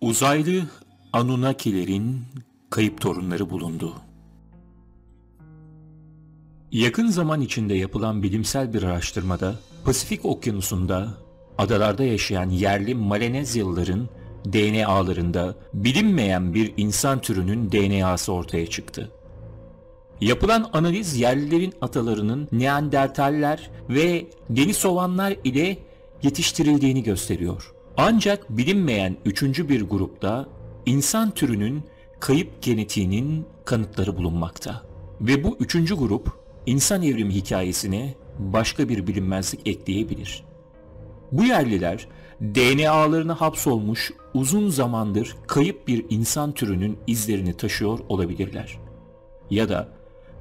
Uzaylı Anunnakilerin kayıp torunları bulundu. Yakın zaman içinde yapılan bilimsel bir araştırmada Pasifik Okyanusu'nda adalarda yaşayan yerli Malenezyalıların DNA'larında bilinmeyen bir insan türünün DNA'sı ortaya çıktı. Yapılan analiz yerlilerin atalarının Neandertaller ve Denisovanlar ile yetiştirildiğini gösteriyor. Ancak bilinmeyen üçüncü bir grupta insan türünün kayıp genetiğinin kanıtları bulunmakta. Ve bu üçüncü grup insan evrimi hikayesine başka bir bilinmezlik ekleyebilir. Bu yerliler DNA'larına hapsolmuş uzun zamandır kayıp bir insan türünün izlerini taşıyor olabilirler. Ya da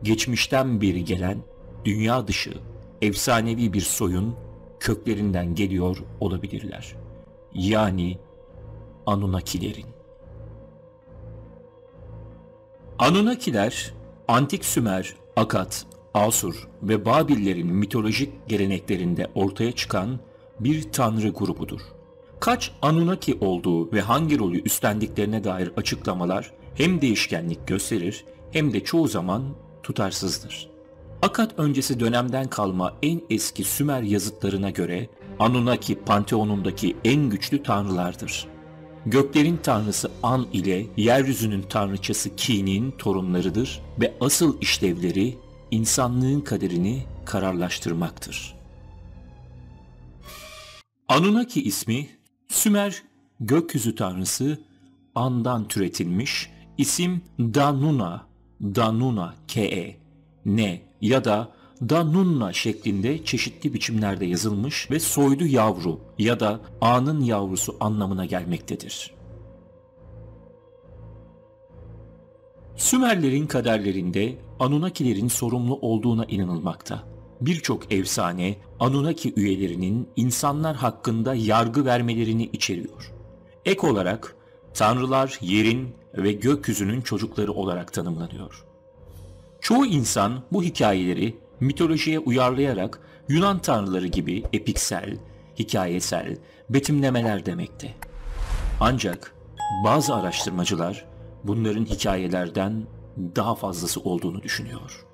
geçmişten beri gelen dünya dışı efsanevi bir soyun köklerinden geliyor olabilirler. Yani Anunnakilerin. Anunnakiler, Antik Sümer, Akkad, Asur ve Babillerin mitolojik geleneklerinde ortaya çıkan bir tanrı grubudur. Kaç Anunnaki olduğu ve hangi rolü üstlendiklerine dair açıklamalar hem değişkenlik gösterir hem de çoğu zaman tutarsızdır. Akkad öncesi dönemden kalma en eski Sümer yazıtlarına göre Anunnaki panteonundaki en güçlü tanrılardır. Göklerin tanrısı An ile yeryüzünün tanrıçası Ki'nin torunlarıdır ve asıl işlevleri insanlığın kaderini kararlaştırmaktır. Anunnaki ismi Sümer gökyüzü tanrısı An'dan türetilmiş, isim Danuna, K-E, N ya da Danunna şeklinde çeşitli biçimlerde yazılmış ve soylu yavru ya da A'nın yavrusu anlamına gelmektedir. Sümerlerin kaderlerinde Anunnakilerin sorumlu olduğuna inanılmakta. Birçok efsane Anunnaki üyelerinin insanlar hakkında yargı vermelerini içeriyor. Ek olarak tanrılar yerin ve gökyüzünün çocukları olarak tanımlanıyor. Çoğu insan bu hikayeleri mitolojiye uyarlayarak Yunan tanrıları gibi epiksel, hikayesel betimlemeler demekte. Ancak bazı araştırmacılar bunların hikayelerden daha fazlası olduğunu düşünüyor.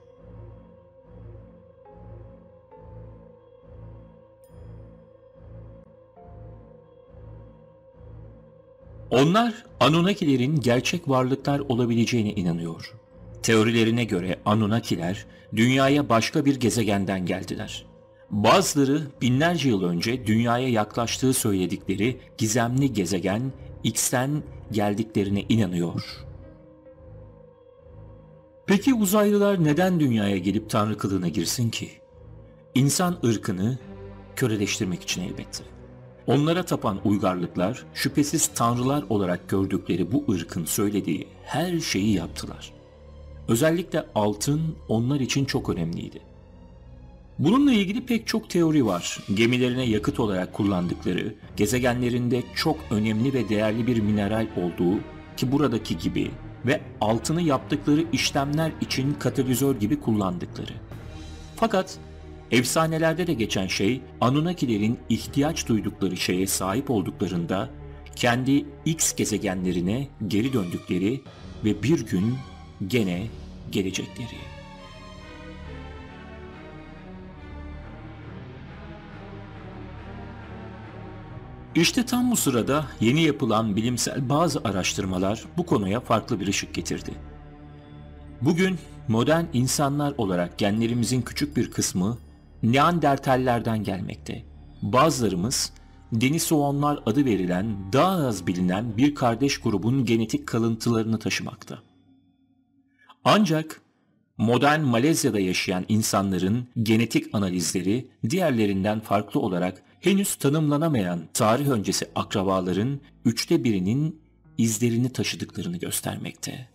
Onlar Anunnakilerin gerçek varlıklar olabileceğine inanıyor. Teorilerine göre Anunnakiler dünyaya başka bir gezegenden geldiler. Bazıları binlerce yıl önce dünyaya yaklaştığı söyledikleri gizemli gezegen X'ten geldiklerine inanıyor. Peki uzaylılar neden dünyaya gelip tanrı kılığına girsin ki? İnsan ırkını köleleştirmek için elbette. Onlara tapan uygarlıklar şüphesiz tanrılar olarak gördükleri bu ırkın söylediği her şeyi yaptılar. Özellikle altın onlar için çok önemliydi. Bununla ilgili pek çok teori var. Gemilerine yakıt olarak kullandıkları, gezegenlerinde çok önemli ve değerli bir mineral olduğu ki buradaki gibi ve altını yaptıkları işlemler için katalizör gibi kullandıkları. Fakat efsanelerde de geçen şey Anunnakilerin ihtiyaç duydukları şeye sahip olduklarında kendi X gezegenlerine geri döndükleri ve bir gün gene gelecekleri. İşte tam bu sırada yeni yapılan bilimsel bazı araştırmalar bu konuya farklı bir ışık getirdi. Bugün modern insanlar olarak genlerimizin küçük bir kısmı Neandertallerden gelmekte. Bazılarımız Denisovanlar adı verilen daha az bilinen bir kardeş grubun genetik kalıntılarını taşımakta. Ancak modern Malezya'da yaşayan insanların genetik analizleri diğerlerinden farklı olarak henüz tanımlanamayan tarih öncesi akrabaların 1/3'inin izlerini taşıdıklarını göstermekte.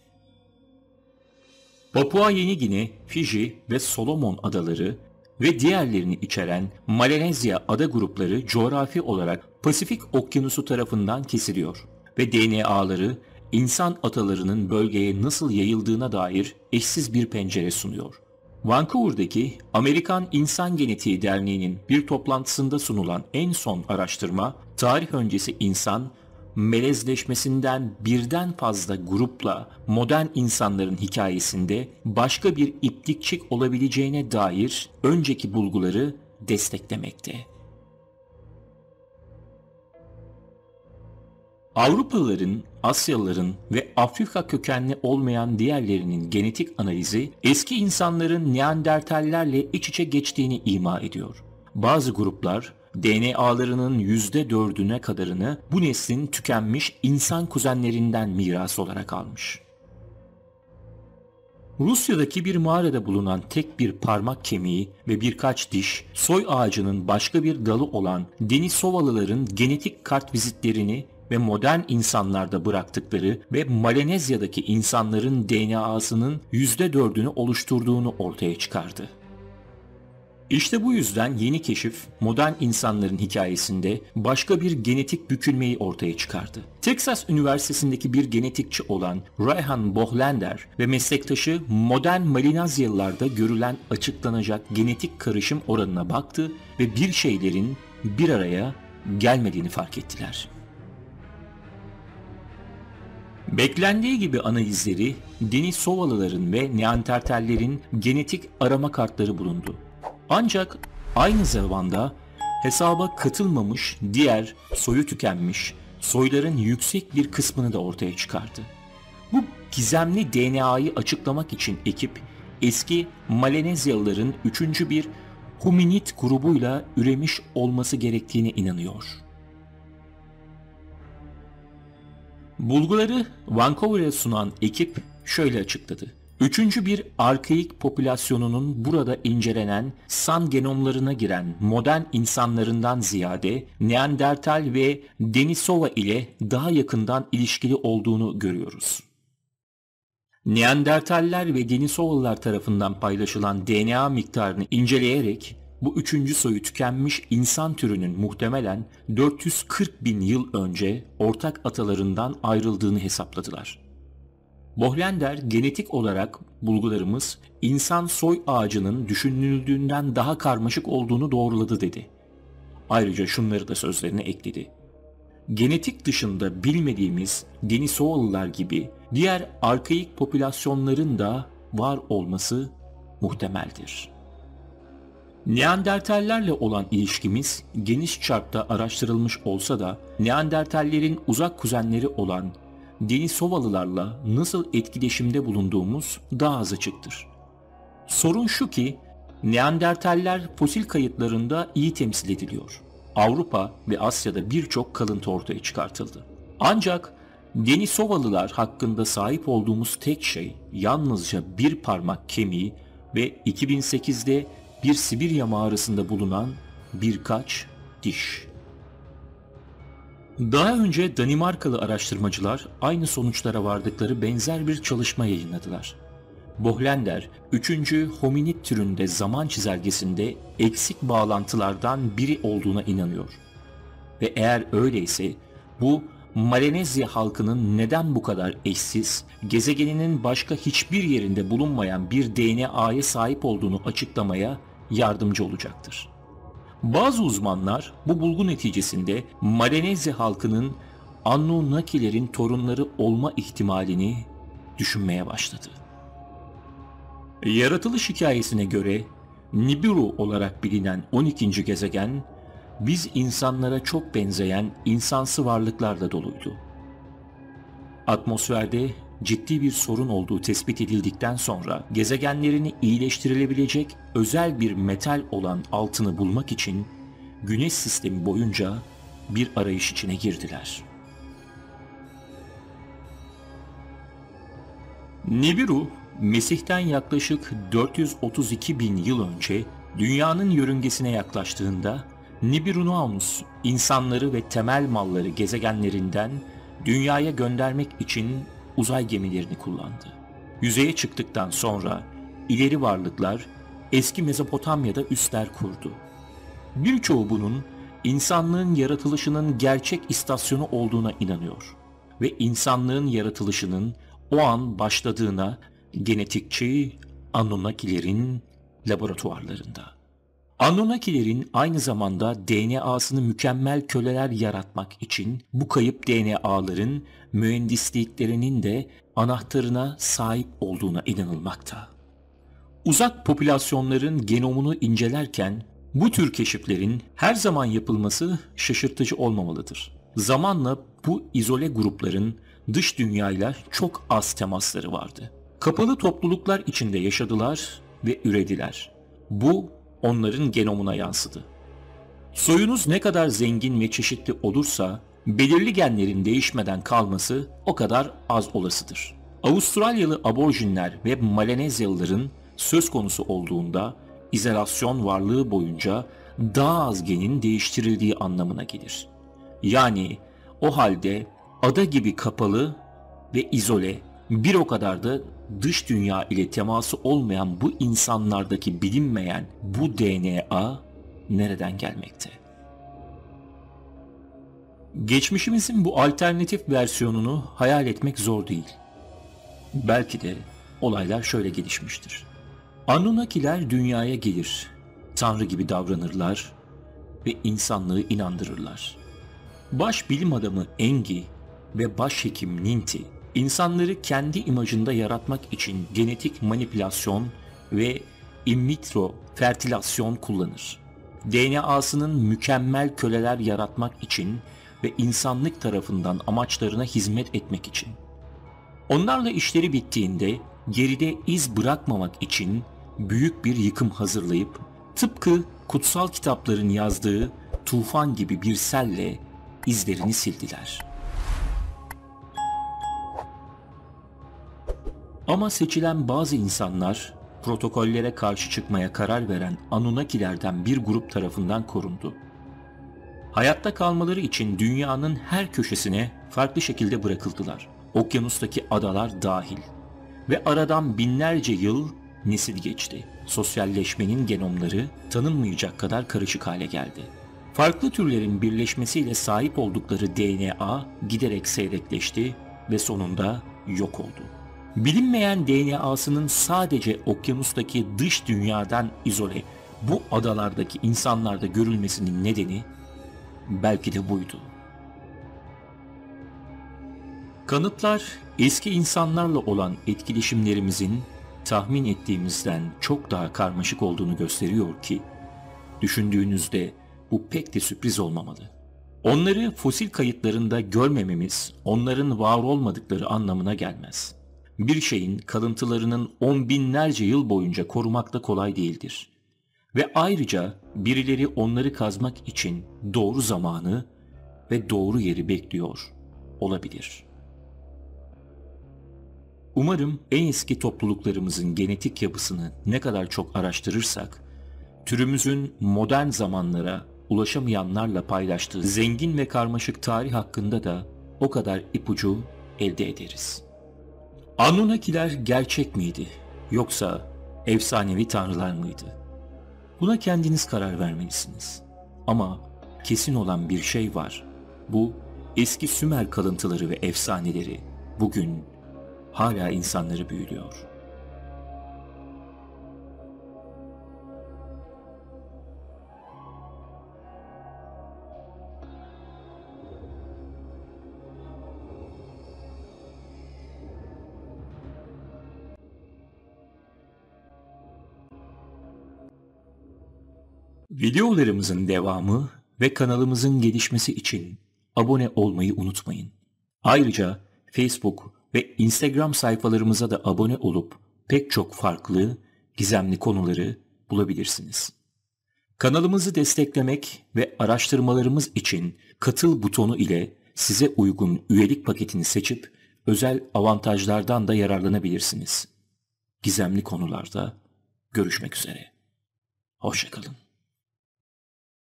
Papua Yeni Gine, Fiji ve Solomon Adaları ve diğerlerini içeren Malenezya ada grupları coğrafi olarak Pasifik Okyanusu tarafından kesiliyor ve DNA'ları insan atalarının bölgeye nasıl yayıldığına dair eşsiz bir pencere sunuyor. Vancouver'daki Amerikan İnsan Genetiği Derneği'nin bir toplantısında sunulan en son araştırma, tarih öncesi insan melezleşmesinden birden fazla grupla modern insanların hikayesinde başka bir iplikçik olabileceğine dair önceki bulguları desteklemekte. Avrupalıların, Asyalıların ve Afrika kökenli olmayan diğerlerinin genetik analizi eski insanların Neandertallerle iç içe geçtiğini ima ediyor. Bazı gruplar DNA'larının %4'üne kadarını bu neslin tükenmiş insan kuzenlerinden miras olarak almış. Rusya'daki bir mağarada bulunan tek bir parmak kemiği ve birkaç diş, soy ağacının başka bir dalı olan Denisovalıların genetik kartvizitlerini ve modern insanlarda bıraktıkları ve Malezya'daki insanların DNA'sının %4'ünü oluşturduğunu ortaya çıkardı. İşte bu yüzden yeni keşif modern insanların hikayesinde başka bir genetik bükülmeyi ortaya çıkardı. Texas Üniversitesi'ndeki bir genetikçi olan Rayhan Bohlander ve meslektaşı modern Malinezyalılarda görülen açıklanacak genetik karışım oranına baktı ve bir şeylerin bir araya gelmediğini fark ettiler. Beklendiği gibi analizleri Denisovalıların ve Neandertallerin genetik arama kartları bulundu. Ancak aynı zamanda hesaba katılmamış diğer soyu tükenmiş soyların yüksek bir kısmını da ortaya çıkardı. Bu gizemli DNA'yı açıklamak için ekip eski Malenezyalıların üçüncü bir hominid grubuyla üremiş olması gerektiğine inanıyor. Bulguları Vancouver'e sunan ekip şöyle açıkladı. Üçüncü bir arkaik popülasyonunun burada incelenen san genomlarına giren modern insanlarından ziyade Neandertal ve Denisova ile daha yakından ilişkili olduğunu görüyoruz. Neandertaller ve Denisovalılar tarafından paylaşılan DNA miktarını inceleyerek bu üçüncü soyu tükenmiş insan türünün muhtemelen 440 bin yıl önce ortak atalarından ayrıldığını hesapladılar. Bohlander genetik olarak bulgularımız insan soy ağacının düşünüldüğünden daha karmaşık olduğunu doğruladı dedi. Ayrıca şunları da sözlerine ekledi. Genetik dışında bilmediğimiz Denisovalılar gibi diğer arkaik popülasyonların da var olması muhtemeldir. Neandertallerle olan ilişkimiz geniş çapta araştırılmış olsa da Neandertallerin uzak kuzenleri olan Denisovalılarla nasıl etkileşimde bulunduğumuz daha az açıktır. Sorun şu ki Neandertaller fosil kayıtlarında iyi temsil ediliyor. Avrupa ve Asya'da birçok kalıntı ortaya çıkartıldı. Ancak Denisovalılar hakkında sahip olduğumuz tek şey yalnızca bir parmak kemiği ve 2008'de bir Sibirya mağarasında bulunan birkaç diş. Daha önce Danimarkalı araştırmacılar aynı sonuçlara vardıkları benzer bir çalışma yayınladılar. Bohlander, 3. hominid türünde zaman çizelgesinde eksik bağlantılardan biri olduğuna inanıyor. Ve eğer öyleyse bu Malenezya halkının neden bu kadar eşsiz, gezegeninin başka hiçbir yerinde bulunmayan bir DNA'ya sahip olduğunu açıklamaya yardımcı olacaktır. Bazı uzmanlar bu bulgu neticesinde Malenezya halkının Anunnakilerin torunları olma ihtimalini düşünmeye başladı. Yaratılış hikayesine göre Nibiru olarak bilinen 12. gezegen, biz insanlara çok benzeyen insansı varlıklarla doluydu. Atmosferde ciddi bir sorun olduğu tespit edildikten sonra gezegenlerini iyileştirilebilecek özel bir metal olan altını bulmak için Güneş sistemi boyunca bir arayış içine girdiler. Nibiru, Mesih'ten yaklaşık 432 bin yıl önce dünyanın yörüngesine yaklaştığında Nibirunaunus insanları ve temel malları gezegenlerinden dünyaya göndermek için uzay gemilerini kullandı. Yüzeye çıktıktan sonra ileri varlıklar eski Mezopotamya'da üsler kurdu. Birçoğu bunun insanlığın yaratılışının gerçek istasyonu olduğuna inanıyor ve insanlığın yaratılışının o an başladığına genetikçi Anunnakilerin laboratuvarlarında. Anunnakilerin aynı zamanda DNA'sını mükemmel köleler yaratmak için bu kayıp DNA'ların mühendisliklerinin de anahtarına sahip olduğuna inanılmakta. Uzak popülasyonların genomunu incelerken bu tür keşiflerin her zaman yapılması şaşırtıcı olmamalıdır. Zamanla bu izole grupların dış dünyayla çok az temasları vardı. Kapalı topluluklar içinde yaşadılar ve ürediler. Bu onların genomuna yansıdı. Soyunuz ne kadar zengin ve çeşitli olursa belirli genlerin değişmeden kalması o kadar az olasıdır. Avustralyalı aborjinler ve Malenezyalıların söz konusu olduğunda izolasyon varlığı boyunca daha az genin değiştirildiği anlamına gelir. Yani o halde ada gibi kapalı ve izole, bir o kadar da dış dünya ile teması olmayan bu insanlardaki bilinmeyen bu DNA nereden gelmekte? Geçmişimizin bu alternatif versiyonunu hayal etmek zor değil. Belki de olaylar şöyle gelişmiştir. Anunnakiler dünyaya gelir, tanrı gibi davranırlar ve insanlığı inandırırlar. Baş bilim adamı Engi ve başhekim Ninti, insanları kendi imajında yaratmak için genetik manipülasyon ve in vitro fertilasyon kullanır. DNA'sının mükemmel köleler yaratmak için ve insanlık tarafından amaçlarına hizmet etmek için. Onlarla işleri bittiğinde geride iz bırakmamak için büyük bir yıkım hazırlayıp tıpkı kutsal kitapların yazdığı tufan gibi bir selle izlerini sildiler. Ama seçilen bazı insanlar protokollere karşı çıkmaya karar veren Anunnakilerden bir grup tarafından korundu. Hayatta kalmaları için dünyanın her köşesine farklı şekilde bırakıldılar. Okyanustaki adalar dahil. Ve aradan binlerce yıl nesil geçti. Sosyalleşmenin genomları tanınmayacak kadar karışık hale geldi. Farklı türlerin birleşmesiyle sahip oldukları DNA giderek seyrekleşti ve sonunda yok oldu. Bilinmeyen DNA'sının sadece okyanustaki dış dünyadan izole bu adalardaki insanlarda görülmesinin nedeni belki de buydu. Kanıtlar eski insanlarla olan etkileşimlerimizin tahmin ettiğimizden çok daha karmaşık olduğunu gösteriyor ki düşündüğünüzde bu pek de sürpriz olmamalı. Onları fosil kayıtlarında görmememiz onların var olmadıkları anlamına gelmez. Bir şeyin kalıntılarının on binlerce yıl boyunca korumak da kolay değildir. Ve ayrıca birileri onları kazmak için doğru zamanı ve doğru yeri bekliyor olabilir. Umarım en eski topluluklarımızın genetik yapısını ne kadar çok araştırırsak, türümüzün modern zamanlara ulaşamayanlarla paylaştığı zengin ve karmaşık tarih hakkında da o kadar ipucu elde ederiz. Anunnakiler gerçek miydi yoksa efsanevi tanrılar mıydı? Buna kendiniz karar vermelisiniz. Ama kesin olan bir şey var. Bu eski Sümer kalıntıları ve efsaneleri bugün hala insanları büyülüyor. Videolarımızın devamı ve kanalımızın gelişmesi için abone olmayı unutmayın. Ayrıca Facebook ve Instagram sayfalarımıza da abone olup pek çok farklı, gizemli konuları bulabilirsiniz. Kanalımızı desteklemek ve araştırmalarımız için katıl butonu ile size uygun üyelik paketini seçip özel avantajlardan da yararlanabilirsiniz. Gizemli konularda görüşmek üzere. Hoşça kalın.